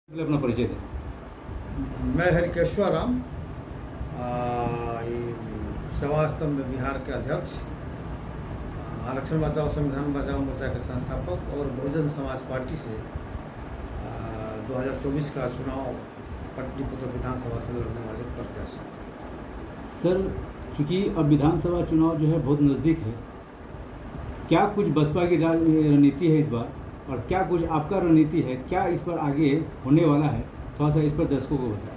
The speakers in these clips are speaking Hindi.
पहले अपना परिचय दें। मैं हरिकेश्वर राम, सेवा स्तंभ बिहार के अध्यक्ष, आरक्षण बचाओ संविधान बचाओ मोर्चा के संस्थापक और बहुजन समाज पार्टी से 2024 का चुनाव पाटलिपुत्र विधानसभा से लड़ने वाले प्रत्याशी। सर, चूँकि अब विधानसभा चुनाव जो है बहुत नज़दीक है, क्या कुछ बसपा की रणनीति है इस बार और क्या कुछ आपका रणनीति है, क्या इस पर आगे होने वाला है, थोड़ा सा इस पर दर्शकों को बताएं।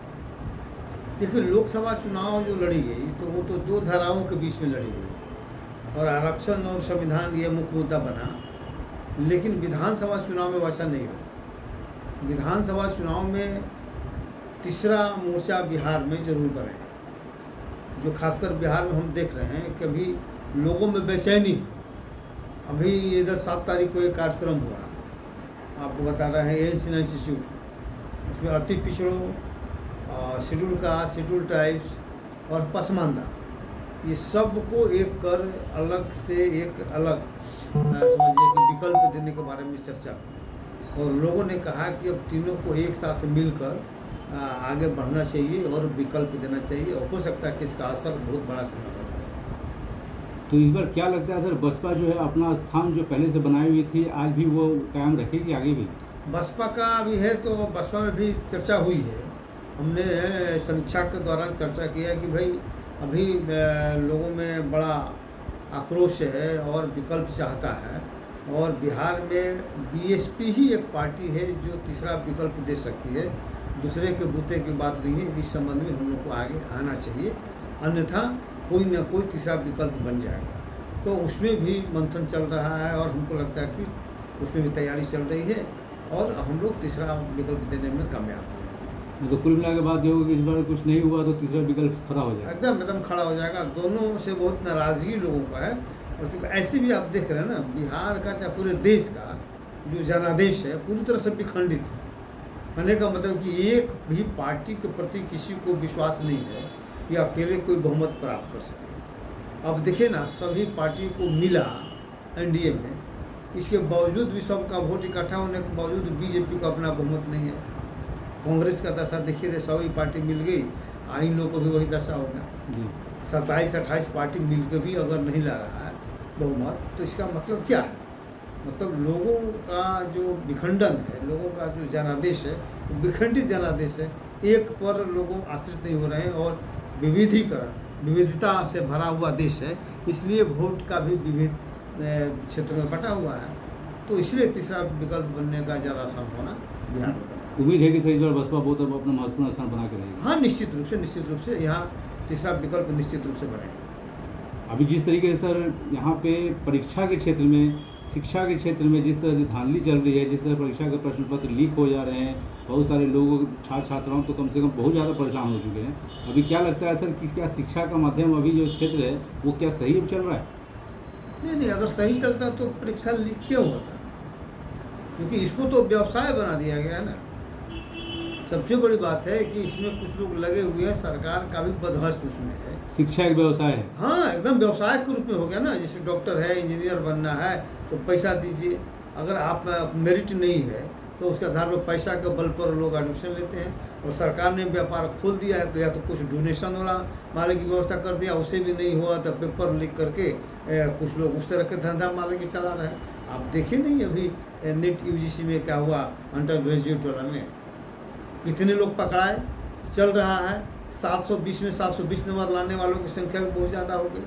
देखिए, लोकसभा चुनाव जो लड़ी गई तो वो तो दो धाराओं के बीच में लड़ी गई और आरक्षण और संविधान ये मुख्य मुद्दा बना, लेकिन विधानसभा चुनाव में वैसा नहीं हुआ। विधानसभा चुनाव में तीसरा मोर्चा बिहार में जरूर बनेगा, जो खासकर बिहार में हम देख रहे हैं कि अभी लोगों में बेचैनी। अभी इधर 7 तारीख को एक कार्यक्रम हुआ, आपको बता रहे हैं एशियन इंस्टीट्यूट, उसमें अति पिछड़ों, शेड्यूल कास्ट, शेड्यूल ट्राइब्स और पसमानदा, ये सब को एक कर अलग से एक अलग समझिए कि विकल्प देने के बारे में चर्चा हुई और लोगों ने कहा कि अब तीनों को एक साथ मिलकर आगे बढ़ना चाहिए और विकल्प देना चाहिए और हो सकता है कि इसका असर बहुत बड़ा चुनाव होगा। तो इस बार क्या लगता है सर, बसपा जो है अपना स्थान जो पहले से बनाई हुई थी आज भी वो कायम रखेगी आगे भी? बसपा का अभी है तो बसपा में भी चर्चा हुई है। हमने समीक्षा के दौरान चर्चा किया कि भाई अभी लोगों में बड़ा आक्रोश है और विकल्प चाहता है और बिहार में बीएसपी ही एक पार्टी है जो तीसरा विकल्प दे सकती है, दूसरे के बूते की बात नहीं है। इस संबंध में हम लोग को आगे आना चाहिए, अन्यथा कोई ना कोई तीसरा विकल्प बन जाएगा। तो उसमें भी मंथन चल रहा है और हमको लगता है कि उसमें भी तैयारी चल रही है और हम लोग तीसरा विकल्प देने में कामयाब होंगे। तो कुल मिला के बात ये होगी कि इस बार कुछ नहीं हुआ तो तीसरा विकल्प खड़ा हो जाएगा, एकदम खड़ा हो जाएगा। दोनों से बहुत नाराज़गी लोगों का है और चूँकि ऐसे भी आप देख रहे हैं ना, बिहार का चाहे पूरे देश का जो जनादेश है पूरी तरह से विखंडित है। कहने का मतलब कि एक भी पार्टी के प्रति किसी को विश्वास नहीं है कि अकेले कोई बहुमत प्राप्त कर सके। अब देखिए ना, सभी पार्टी को मिला एनडीए में, इसके बावजूद भी सबका वोट इकट्ठा होने के बावजूद बीजेपी को अपना बहुमत नहीं है। कांग्रेस का दशा देखिए रे, सभी पार्टी मिल गई, इन लोगों को भी वही दशा होगा। 27-28 पार्टी मिल के भी अगर नहीं ला रहा है बहुमत, तो इसका मतलब क्या है? मतलब लोगों का जो विखंडन है, लोगों का जो जनादेश है, विखंडित जनादेश है, एक पर लोगों आश्रित नहीं हो रहे हैं और विविधता से भरा हुआ देश है, इसलिए वोट का भी विविध क्षेत्रों में बटा हुआ है। तो इसलिए तीसरा विकल्प बनने का ज़्यादा संभावना बिहार में। उम्मीद है कि सर इस बार बसपा बहुत अपना महत्वपूर्ण स्थान बना के रहेगी। हाँ, निश्चित रूप से यहाँ तीसरा विकल्प निश्चित रूप से बनेगा। अभी जिस तरीके से सर यहाँ पे परीक्षा के क्षेत्र में, शिक्षा के क्षेत्र में जिस तरह से धांधली चल रही है, जिस तरह परीक्षा के प्रश्न पत्र लीक हो जा रहे हैं, बहुत सारे लोगों, छात्राओं तो कम से कम बहुत ज़्यादा परेशान हो चुके हैं। अभी क्या लगता है सर कि क्या शिक्षा का माध्यम अभी जो क्षेत्र है वो क्या सही चल रहा है? नहीं, अगर सही चलता तो परीक्षा लीक क्यों होता? क्योंकि इसको तो व्यवसाय बना दिया गया है ना। सबसे बड़ी बात है कि इसमें कुछ लोग लगे हुए हैं, सरकार का भी बदहस्त उसमें है। शिक्षा एक व्यवसाय है। हाँ, एकदम व्यवसाय के रूप में हो गया ना। जैसे डॉक्टर है, इंजीनियर बनना है तो पैसा दीजिए, अगर आप मेरिट नहीं है तो उसके आधार पर पैसा के बल पर लोग एडमिशन लेते हैं और सरकार ने व्यापार खोल दिया है। या तो कुछ डोनेशन वाला माले की व्यवस्था कर दिया, उससे भी नहीं हुआ तो पेपर लीक करके कुछ लोग उस तरह के धंधा माले की चला रहे हैं। आप देखिए नहीं अभी नेट यूजीसी में क्या हुआ, अंडर ग्रेजुएट वाला में कितने लोग पकड़ाए, चल रहा है। 720 में 720 नंबर लाने वालों की संख्या भी बहुत ज़्यादा हो गई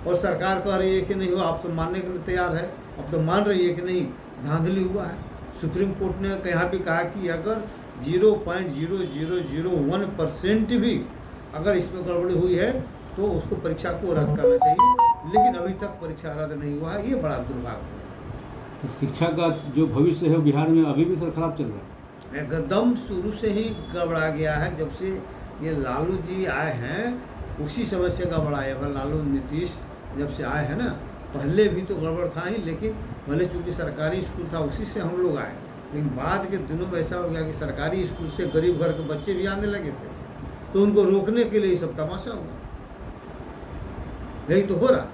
और सरकार कह रही है कि नहीं हुआ। आप तो मानने के लिए तैयार है, अब तो मान रही है कि नहीं धांधली हुआ है। सुप्रीम कोर्ट ने यहाँ भी कहा कि अगर 0.0001% भी अगर इसमें गड़बड़ी हुई है तो उसको परीक्षा को रद्द करना चाहिए, लेकिन अभी तक परीक्षा रद्द नहीं हुआ है। ये बड़ा दुर्भाग्य है। तो शिक्षा का जो भविष्य है बिहार में अभी भी सर खराब चल रहा है। एकदम शुरू से ही गड़बड़ा गया है। जब से ये लालू जी आए हैं उसी समय से गड़बड़ाया है। लालू नीतीश जब से आए हैं ना, पहले भी तो गड़बड़ था ही, लेकिन पहले चूँकि सरकारी स्कूल था उसी से हम लोग आए, लेकिन बाद के दिनों में ऐसा हो गया कि सरकारी स्कूल से गरीब घर के बच्चे भी आने लगे थे, तो उनको रोकने के लिए सब तमाशा हुआ। यही तो हो रहा है।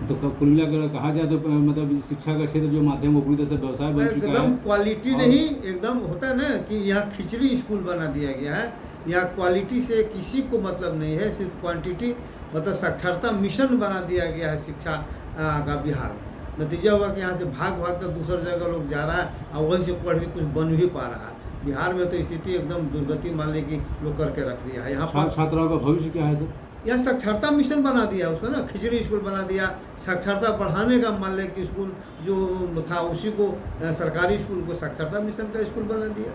तो कुल मिलाकर कहा जाए तो मतलब शिक्षा का क्षेत्र जो माध्यम वो पूरी तरह से व्यवसाय बन चुका एकदम है। क्वालिटी नहीं, एकदम होता है ना कि यहाँ खिचड़ी स्कूल बना दिया गया है। यहाँ क्वालिटी से किसी को मतलब नहीं है, सिर्फ क्वांटिटी, मतलब साक्षरता मिशन बना दिया गया है शिक्षा का बिहार में। नतीजा हुआ कि यहाँ से भाग भाग कर दूसरी जगह लोग जा रहा है और वहीं से पढ़ के कुछ बन भी पा रहा है। बिहार में तो स्थिति एकदम दुर्गति मान ली कि लोग करके रख दिया है। यहाँ पर छात्राओं का भविष्य क्या है सर? यहाँ साक्षरता मिशन बना दिया उसको ना, खिचड़ी स्कूल बना दिया। साक्षरता बढ़ाने का मान लें कि स्कूल जो था उसी को सरकारी स्कूल को साक्षरता मिशन का स्कूल बना दिया।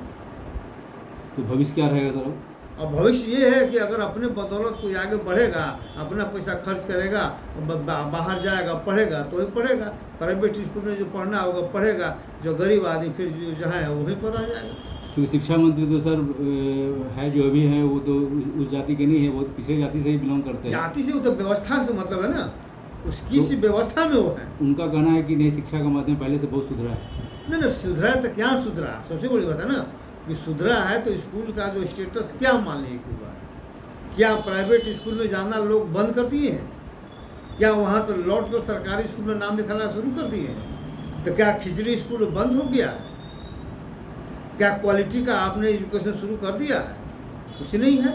तो भविष्य क्या रहेगा सर? और भविष्य ये है कि अगर अपने बदौलत कोई आगे बढ़ेगा, अपना पैसा खर्च करेगा, बाहर जाएगा पढ़ेगा तो ही पढ़ेगा। प्राइवेट स्कूल में जो पढ़ना होगा पढ़ेगा, जो गरीब आदमी फिर जो है वहीं पर रह जाएगा। क्योंकि शिक्षा मंत्री तो सर है जो अभी है वो तो उस जाति के नहीं है, वो पिछले जाति से ही बिलोंग करते हैं। जाति से वो तो व्यवस्था से मतलब है ना, उसकी सी व्यवस्था में वो है। उनका कहना है कि नहीं शिक्षा का माध्यम पहले से बहुत सुधरा है। नहीं सुधरा है तो क्या सुधरा, सबसे बड़ी बात है ना कि सुधरा है तो स्कूल का जो स्टेटस क्या मान लीजिए कि हुआ है। क्या प्राइवेट स्कूल में जाना लोग बंद कर दिए हैं? क्या वहाँ से लौट कर सरकारी स्कूल में नाम लिखाना शुरू कर दिए हैं? तो क्या खिचड़ी स्कूल बंद हो गया है? क्या क्वालिटी का आपने एजुकेशन शुरू कर दिया है? कुछ नहीं है।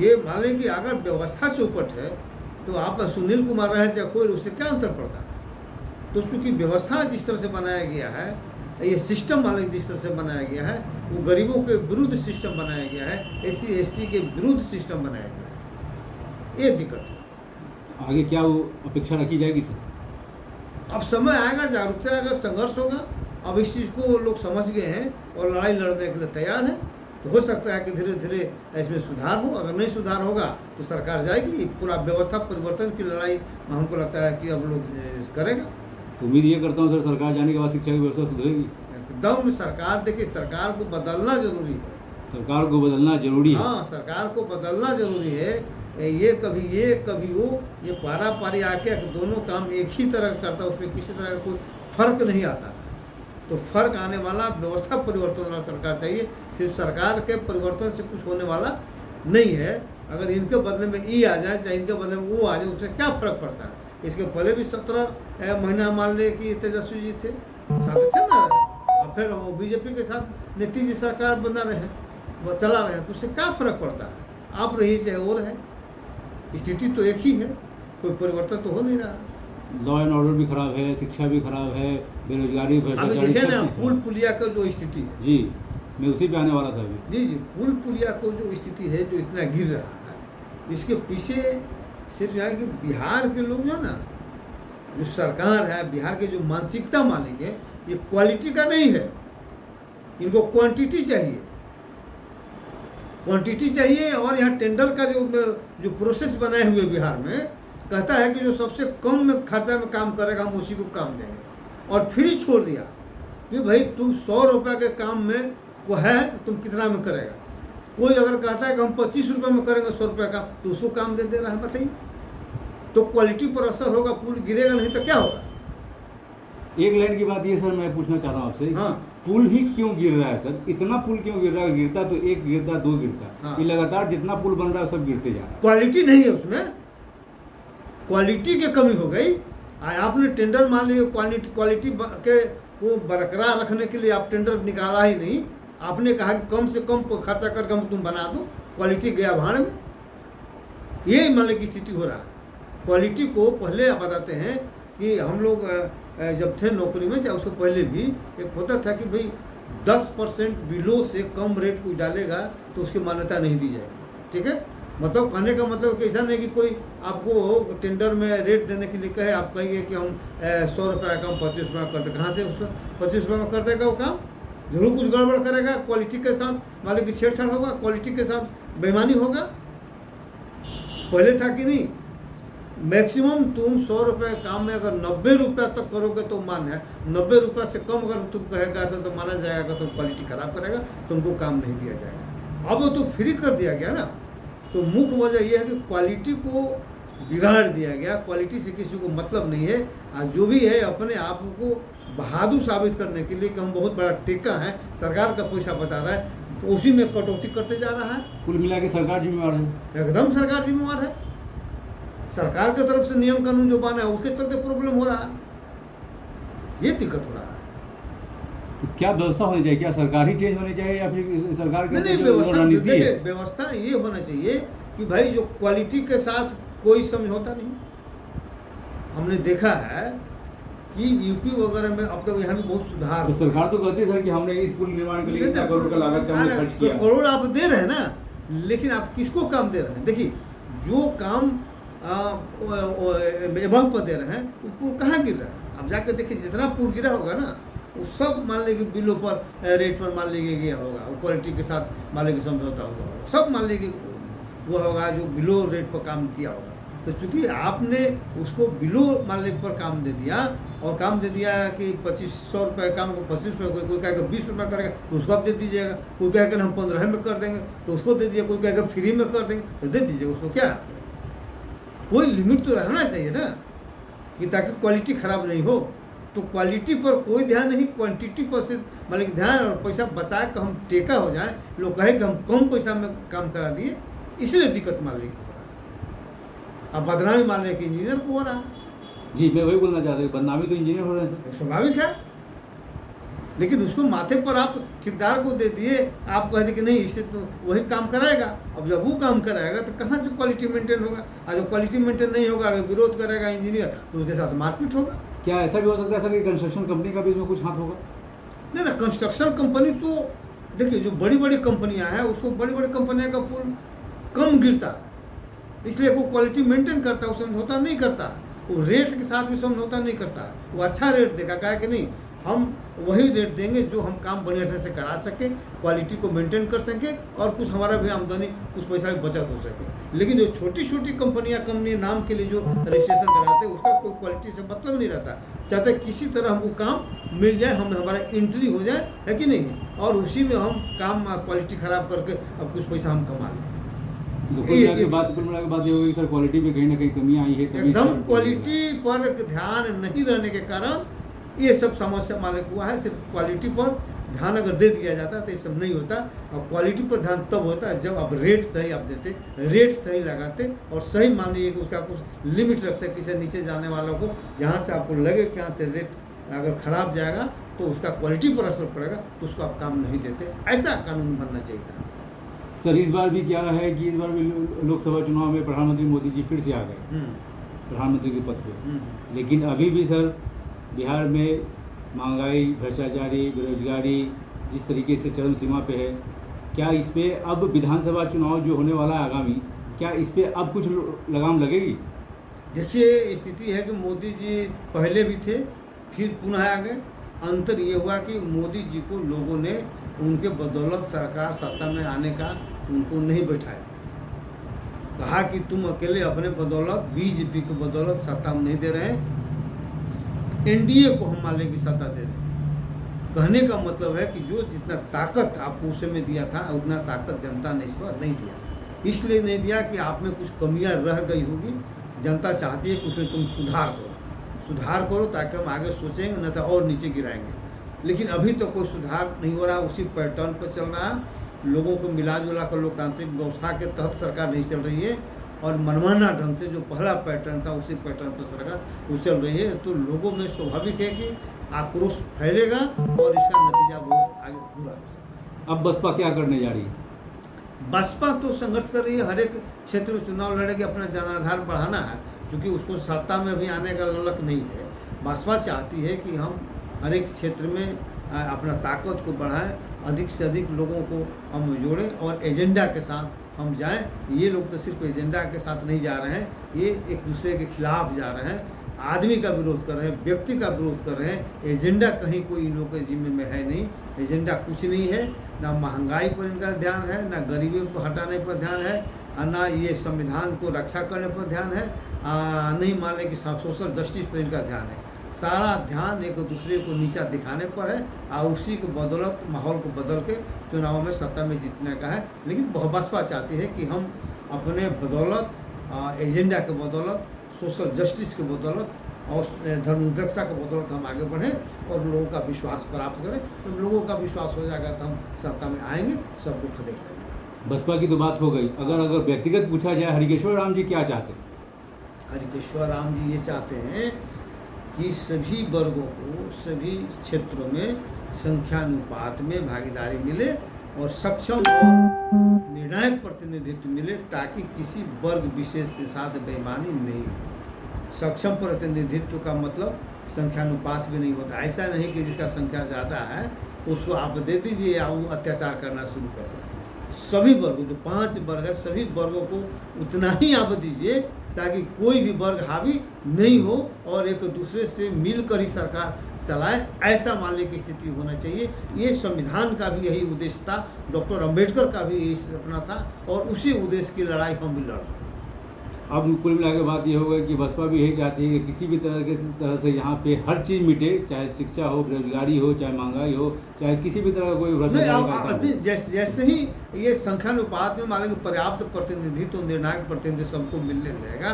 ये मान लें कि अगर व्यवस्था चौपट है तो आप सुनील कुमार रहे चाहे कोई, उससे क्या अंतर पड़ता है? तो चूँकि व्यवस्था जिस तरह से बनाया गया है, ये सिस्टम मान लें जिस तरह से बनाया गया है, वो गरीबों के विरुद्ध सिस्टम बनाया गया है, SC/ST के विरुद्ध सिस्टम बनाया गया है। ये दिक्कत है। आगे क्या वो अपेक्षा रखी जाएगी सर? अब समय आएगा, जागरूकता आएगा, संघर्ष होगा। अब इस चीज़ को लोग समझ गए हैं और लड़ाई लड़ने के लिए तैयार हैं। तो हो सकता है कि धीरे धीरे इसमें सुधार हो। अगर नहीं सुधार होगा तो सरकार जाएगी। पूरा व्यवस्था परिवर्तन की लड़ाई हमको लगता है कि अब लोग करेगा। तो उम्मीद ये करता हूँ सर सरकार जाने के बाद शिक्षा की व्यवस्था सुधरेगी। एकदम सरकार, देखिए सरकार को बदलना जरूरी है। सरकार को बदलना जरूरी है। हाँ, सरकार को बदलना जरूरी है। ये कभी वो, ये पारा पारी आके दोनों काम एक ही तरह करता है, उसमें किसी तरह का कोई फर्क नहीं आता। तो फर्क आने वाला व्यवस्था परिवर्तन वाला सरकार चाहिए। सिर्फ सरकार के परिवर्तन से कुछ होने वाला नहीं है। अगर इनके बदले में ई आ जाए चाहे इनके बदले में वो आ जाए, उससे क्या फर्क पड़ता है? इसके पहले भी 17 महीना मान ले कि तेजस्वी जी थे, साथ थे ना, और फिर वो बीजेपी के साथ नीतीश जी सरकार बना रहे हैं, वो चला रहे हैं, तो उससे क्या फर्क पड़ता है? आप रहिए चाहे वो रहे, स्थिति तो एक ही है, कोई परिवर्तन तो हो नहीं रहा। लॉ एंड ऑर्डर भी खराब है, शिक्षा भी खराब है, बेरोजगारी अभी देखे ना पुल पुलिया का जो स्थिति है। जी, मैं उसी पे आने वाला था अभी। जी, पुल पुलिया को जो स्थिति है, जो इतना गिर रहा है, इसके पीछे सिर्फ यहाँ कि बिहार के लोग जो है ना, जो सरकार है, बिहार के जो मानसिकता मानेंगे, ये क्वालिटी का नहीं है। इनको क्वांटिटी चाहिए, क्वांटिटी चाहिए। और यहाँ टेंडर का जो प्रोसेस बनाए हुए बिहार में कहता है कि जो सबसे कम में खर्चा में काम करेगा हम उसी को काम देंगे। और फ्री छोड़ दिया कि भाई तुम 100 रुपये के काम में वो है, तुम कितना में करेगा। कोई अगर कहता है कि हम 25 रुपये में करेंगे 100 रुपये का, तो उसको काम दे रहा है। बताइए, तो क्वालिटी पर असर होगा, पुल गिरेगा नहीं तो क्या होगा? एक लाइन की बात ये सर मैं पूछना चाह रहा हूँ आपसे। हाँ, पुल ही क्यों गिर रहा है सर? इतना पुल क्यों गिर रहा है? गिरता तो एक गिरता, दो गिरता। हाँ। ये लगातार जितना पुल बन रहा है सब गिरते जा रहा है। क्वालिटी नहीं है उसमें, क्वालिटी की कमी हो गई। आपने टेंडर मान लिया, क्वालिटी के को बरकरार रखने के लिए आप टेंडर निकाला ही नहीं। आपने कहा कि कम से कम खर्चा करके हम तुम बना दो, क्वालिटी गया भाड़ में। ये मान ली की स्थिति हो रहा है। क्वालिटी को पहले आप बताते हैं कि हम लोग जब थे नौकरी में, चाहे उसको पहले भी एक होता था कि भाई 10% बिलो से कम रेट कोई डालेगा तो उसकी मान्यता नहीं दी जाएगी। ठीक है, मतलब कहने का मतलब कि ऐसा नहीं कि कोई आपको टेंडर में रेट देने के लिए कहे, आप कहिए कि हम 100 रुपये का काम 25 रुपये में करते। कहाँ से उसको 25 रुपये में कर देगा वो काम? जरूर कुछ गड़बड़ करेगा, क्वालिटी के साथ मान लो कि छेड़छाड़ होगा, क्वालिटी के साथ बेईमानी होगा। पहले था कि नहीं, मैक्सिमम तुम 100 रुपये काम में अगर 90 रुपये तक करोगे तो मान्य है। 90 रुपये से कम अगर तुम कहेगा तो माना जाएगा, तो क्वालिटी खराब करेगा, तुमको काम नहीं दिया जाएगा। अब वो तो फ्री कर दिया गया ना। तो मुख्य वजह यह है कि क्वालिटी को बिगाड़ दिया गया। क्वालिटी से किसी को मतलब नहीं है। आज जो भी है अपने आप को बहादुर साबित करने के लिए कि हम बहुत बड़ा टेका है, सरकार का पैसा बचा रहा है, तो उसी में कटौती करते जा रहा है। कुल मिला के सरकार जिम्मेवार है। एकदम सरकार जिम्मेवार है। सरकार की तरफ से नियम कानून जो बना है उसके चलते प्रॉब्लम हो रहा है, ये दिक्कत हो रहा है। तो क्या व्यवस्था होनी चाहिए? क्या सरकार ही चेंज होनी चाहिए या फिर सरकार की नहीं, जो व्यवस्था रणनीति देखिए, है? व्यवस्था ये होना चाहिए कि भाई जो क्वालिटी के साथ कोई समझौता नहीं। हमने देखा है कि यूपी वगैरह में अब तक यहाँ भी बहुत सुधार तो हुआ। सरकार तो कहती है सर कि हमने इस पुल निर्माण के लिए इतना करोड़ का लागत का हमने खर्च किया। करोड़ आप दे रहे हैं ना, लेकिन आप किसको काम दे रहे हैं? देखिए, जो काम एबव पर दे रहे हैं वो पुल कहाँ गिर रहा है? अब जाकर देखिए, जितना पुल गिरा होगा ना वो सब मान लीजिए बिलों पर रेट पर मान लीजिए गया होगा, वो क्वालिटी के साथ मान लीजिए समझौता हुआ होगा, सब मान लीजिए वो होगा जो बिलो रेट पर काम किया होगा। तो चूंकि आपने उसको बिलो मान लीजिए पर काम दे दिया, और काम दे दिया कि 2500 रुपये काम को 25 रुपये, कोई कहेगा 20 रुपये करेगा तो उसको आप दे दीजिएगा, कोई कहेगा हम 15 में कर देंगे तो उसको दे दीजिए, कोई कहेगा फ्री में कर देंगे तो दे दीजिए उसको। क्या कोई लिमिट तो रहना चाहिए ना, कि ताकि क्वालिटी ख़राब नहीं हो। तो क्वालिटी पर कोई ध्यान नहीं, क्वांटिटी पर सिर्फ मतलब ध्यान, और पैसा बचा कर हम टेका हो जाए, लोग कहे कि हम कम पैसा में काम करा दिए, इसलिए दिक्कत मान लीजिए हो रहा है। अब बदनामी मान लें कि इंजीनियर को हो रहा है। जी, मैं वही बोलना चाहता हूँ, बदनामी तो इंजीनियर हो रहे हैं सर। स्वाभाविक है, लेकिन उसको माथे पर आप ठेकेदार को दे दिए, आप कह दिए कि नहीं इससे तो वही काम कराएगा। अब जब वो काम कराएगा तो कहाँ से क्वालिटी मेंटेन होगा? और जब क्वालिटी मेंटेन नहीं होगा, अगर विरोध करेगा इंजीनियर तो उसके साथ मारपीट होगा। क्या ऐसा भी हो सकता है सर कि कंस्ट्रक्शन कंपनी का भी इसमें कुछ हाथ होगा? नहीं ना, कंस्ट्रक्शन कंपनी तो देखिए, जो बड़ी बड़ी कंपनियां हैं उसको बड़ी बड़ी कंपनियों का पुल कम गिरता है, इसलिए वो क्वालिटी मेंटेन करता है, वो समझौता नहीं करता, वो रेट के साथ भी समझौता नहीं करता, वो अच्छा रेट देगा। कहा कि नहीं, हम वही रेट देंगे जो हम काम बढ़िया ढंग से करा सके, क्वालिटी को मेंटेन कर सके, और कुछ हमारा भी आमदनी, कुछ पैसा भी बचत हो सके। लेकिन जो छोटी छोटी कंपनी नाम के लिए जो रजिस्ट्रेशन कराते हैं उसका कोई क्वालिटी से मतलब नहीं रहता, चाहते किसी तरह हमको काम मिल जाए, हम हमारा एंट्री हो जाए, है कि नहीं, और उसी में हम काम क्वालिटी ख़राब करके अब कुछ पैसा हम कमा लें। तो कुल मिला के बात ये होगी सर, क्वालिटी में कहीं ना कहीं कमियाँ आई है, एकदम क्वालिटी पर ध्यान नहीं रहने के कारण ये सब समस्या मालिक हुआ है। सिर्फ क्वालिटी पर ध्यान अगर दे दिया जाता है तो ये सब नहीं होता। और क्वालिटी पर ध्यान तब होता है जब आप रेट सही आप देते, रेट सही लगाते, और सही मान लीजिए कि उसका कुछ लिमिट रखते, किसी नीचे जाने वालों को जहाँ से आपको लगे कि यहाँ से रेट अगर ख़राब जाएगा तो उसका क्वालिटी पर असर पड़ेगा, तो उसको आप काम नहीं देते। ऐसा कानून बनना चाहिए था। सर इस बार भी क्या है कि इस बार भी लोकसभा चुनाव में प्रधानमंत्री मोदी जी फिर से आ गए प्रधानमंत्री के पद पे, लेकिन अभी भी सर बिहार में महंगाई, भ्रष्टाचारी, बेरोजगारी जिस तरीके से चरम सीमा पे है, क्या इस पे अब विधानसभा चुनाव जो होने वाला है आगामी, क्या इस पे अब कुछ लगाम लगेगी? देखिए, स्थिति है कि मोदी जी पहले भी थे, फिर पुनः आ गए। अंतर ये हुआ कि मोदी जी को लोगों ने उनके बदौलत सरकार सत्ता में आने का उनको नहीं बैठाया। कहा कि तुम अकेले अपने बदौलत, बीजेपी की बदौलत सत्ता में नहीं दे रहे हैं, एनडीए को हम मान लें कि सत्ता दे रहे हैं। कहने का मतलब है कि जो जितना ताकत आपको उस समय दिया था उतना ताकत जनता ने इस बार नहीं दिया। इसलिए नहीं दिया कि आप में कुछ कमियां रह गई होगी, जनता चाहती है कि उसमें तुम सुधार करो ताकि हम आगे सोचेंगे, न तो और नीचे गिराएंगे। लेकिन अभी तो कोई सुधार नहीं हो रहा, उसी पैटर्न पर चल रहा है। लोगों को मिला जुला कर लोकतांत्रिक व्यवस्था के तहत सरकार नहीं चल रही है, और मनमाना ढंग से जो पहला पैटर्न था उसी पैटर्न पर सरकार वो चल रही है। तो लोगों में स्वाभाविक है कि आक्रोश फैलेगा और इसका नतीजा बहुत आगे बुरा हो सकता है। अब बसपा क्या करने जा रही है? बसपा तो संघर्ष कर रही है, हर एक क्षेत्र में चुनाव लड़ेगी, अपना जनाधार बढ़ाना है, क्योंकि उसको सत्ता में भी आने का ललक नहीं है। बसपा चाहती है कि हम हर एक क्षेत्र में अपना ताकत को बढ़ाएं, अधिक से अधिक लोगों को हम जोड़ें और एजेंडा के साथ हम जाएं। ये लोग तो सिर्फ एजेंडा के साथ नहीं जा रहे हैं, ये एक दूसरे के खिलाफ जा रहे हैं, आदमी का विरोध कर रहे हैं, व्यक्ति का विरोध कर रहे हैं। एजेंडा कहीं कोई इन लोगों के जिम्मे में है नहीं, एजेंडा कुछ नहीं है। ना महंगाई पर इनका ध्यान है, ना गरीबी को हटाने पर ध्यान है, ना ये संविधान को रक्षा करने पर ध्यान है, नहीं मान लें कि सोशल जस्टिस पर इनका ध्यान है। सारा ध्यान एक दूसरे को नीचा दिखाने पर है, और उसी के बदौलत माहौल को बदल के चुनाव में सत्ता में जीतने का है। लेकिन बसपा चाहती है कि हम अपने बदौलत, एजेंडा के बदौलत, सोशल जस्टिस के बदौलत और धर्मनिरपेक्षता के बदौलत हम आगे बढ़ें और लोगों का विश्वास प्राप्त करें। तो लोगों का विश्वास हो जाएगा तो हम सत्ता में आएंगे, सब कुछ देख लेंगे। बसपा की तो बात हो गई, अगर व्यक्तिगत पूछा जाए, हरिकेश्वर राम जी क्या चाहते हैं? हरिकेश्वर राम जी ये चाहते हैं कि सभी वर्गों को सभी क्षेत्रों में संख्यानुपात में भागीदारी मिले और सक्षम और निर्णायक प्रतिनिधित्व मिले, ताकि किसी वर्ग विशेष के साथ बेईमानी नहीं हो। सक्षम प्रतिनिधित्व का मतलब संख्यानुपात भी नहीं होता। ऐसा नहीं कि जिसका संख्या ज़्यादा है उसको आप दे दीजिए या वो अत्याचार करना शुरू कर दे। सभी वर्गों, जो 5 वर्ग है, सभी वर्गों को उतना ही आप दीजिए ताकि कोई भी वर्ग हावी नहीं हो और एक दूसरे से मिलकर ही सरकार चलाए, ऐसा मानने की स्थिति होना चाहिए। ये संविधान का भी यही उद्देश्य था, डॉक्टर अंबेडकर का भी यही सपना था और उसी उद्देश्य की लड़ाई हम भी लड़ रहे हैं। अब कुल मिला के बात ये होगा कि बसपा भी यही चाहती है कि किसी भी तरह से यहाँ पे हर चीज़ मिटे, चाहे शिक्षा हो, बेरोजगारी हो, चाहे महंगाई हो, चाहे किसी भी तरह का कोई भ्रष्टाचार। जैसे ही ये संख्यानुपात में मान लीजिए पर्याप्त प्रतिनिधित्व तो निर्णायक प्रतिनिधित्व सबको मिलने लगेगा,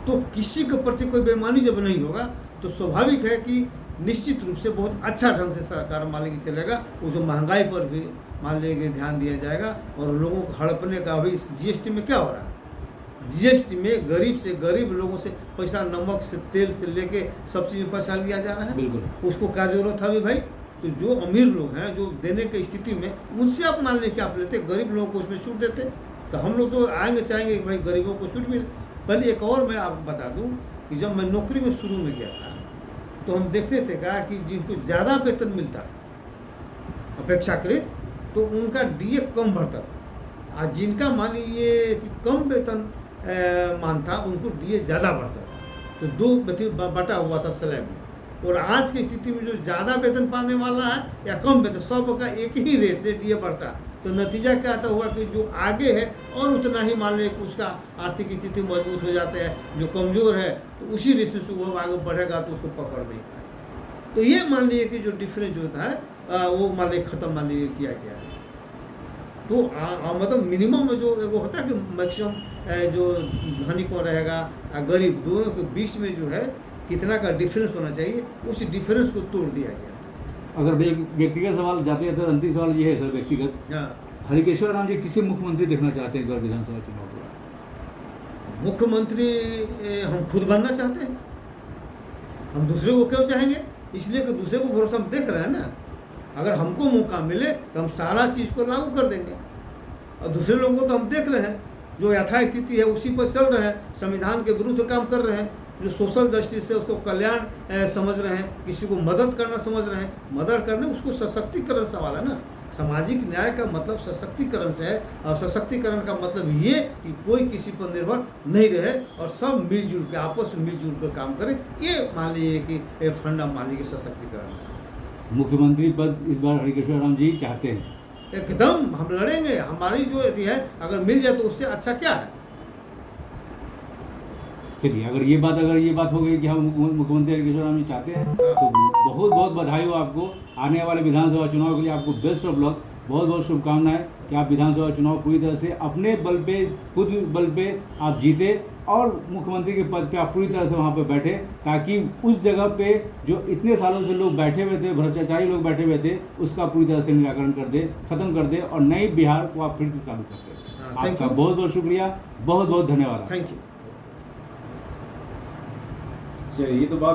तो किसी के प्रति कोई बेईमानी जब नहीं होगा तो स्वाभाविक है कि निश्चित रूप से बहुत अच्छा ढंग से सरकार मान लीजिए चलेगा। उस महंगाई पर भी मान लीजिए ध्यान दिया जाएगा और लोगों को हड़पने का अभी जीएसटी में क्या हो रहा है, जीएसटी में गरीब से गरीब लोगों से पैसा, नमक से तेल से लेके सब चीज़ में पैसा लिया जा रहा है। बिल्कुल उसको क्या जरूरत है अभी भाई? तो जो अमीर लोग हैं जो देने की स्थिति में, उनसे आप मान लें कि आप लेते, गरीब लोगों को उसमें छूट देते, तो हम लोग तो आएंगे चाहेंगे कि भाई गरीबों को छूट मिले। पहले एक और मैं आपको बता दूं कि जब मैं नौकरी में शुरू में गया था तो हम देखते थे क्या कि जिनको ज़्यादा वेतन मिलता अपेक्षाकृत तो उनका डीए कम बढ़ता था, और जिनका मान लीजिए कि कम वेतन मान था उनको डीए ज़्यादा बढ़ता था। तो दो बटा हुआ था स्लैब में। और आज की स्थिति में जो ज़्यादा वेतन पाने वाला है या कम वेतन, सब का एक ही रेट से डीए बढ़ता, तो नतीजा क्या आता हुआ कि जो आगे है और उतना ही मान लीजिए उसका आर्थिक स्थिति मजबूत हो जाता है, जो कमज़ोर है तो उसी रेशे से वो आगे बढ़ेगा तो उसको पकड़ नहीं पाएगा। तो ये मान लीजिए कि जो डिफरेंस जो था वो मान लीजिए ख़त्म मान लीजिए किया गया है। तो मतलब मिनिमम में जो वो होता है कि मैक्सिमम जो धनी कौन रहेगा गरीब, दोनों के बीच में जो है कितना का डिफरेंस होना चाहिए, उस डिफरेंस को तोड़ दिया गया। अगर व्यक्तिगत सवाल जाते हैं तो अंतिम सवाल ये है सर, व्यक्तिगत, हरिकेश्वर राम जी किसी मुख्यमंत्री देखना चाहते हैं इस बार विधानसभा चुनाव में? मुख्यमंत्री हम खुद बनना चाहते हैं, हम दूसरे को क्यों चाहेंगे? इसलिए कि दूसरे को भरोसा हम देख रहे हैं ना। अगर हमको मौका मिले तो हम सारा चीज़ को लागू कर देंगे, और दूसरे लोगों को तो हम देख रहे हैं जो यथा स्थिति है उसी पर चल रहे हैं, संविधान के विरुद्ध काम कर रहे हैं, जो सोशल जस्टिस है उसको कल्याण समझ रहे हैं, किसी को मदद करना समझ रहे हैं। मदद करने उसको सशक्तिकरण सवाल है ना। सामाजिक न्याय का मतलब सशक्तिकरण से है, और सशक्तिकरण का मतलब ये कि कोई किसी पर निर्भर नहीं रहे और सब मिलजुल के आपस में मिलजुल कर काम करें। ये मान लीजिए कि फंडा मान लीजिए सशक्तिकरण का। मुख्यमंत्री पद इस बार हरिकेश्वर राम जी चाहते हैं? एकदम हम लड़ेंगे, हमारी जो यदि है अगर मिल जाए तो उससे अच्छा क्या है। चलिए, अगर ये बात हो गई कि हम मुख्यमंत्री हरिकेश्वर राम जी चाहते हैं तो बहुत बहुत बधाई हो आपको। आने वाले विधानसभा चुनाव के लिए आपको बेस्ट ऑफ लक, बहुत बहुत शुभकामनाएं कि आप विधानसभा चुनाव पूरी तरह से अपने बल पे, खुद बल पे आप जीते और मुख्यमंत्री के पद पे आप पूरी तरह से वहाँ पे बैठे, ताकि उस जगह पे जो इतने सालों से लोग बैठे हुए थे, भ्रष्टाचारी लोग बैठे हुए थे, उसका पूरी तरह से निराकरण कर दे, खत्म कर दे और नई बिहार को आप फिर से चालू कर दे। आपका बहुत बहुत शुक्रिया, बहुत बहुत धन्यवाद। Thank you. चलिए, ये तो बात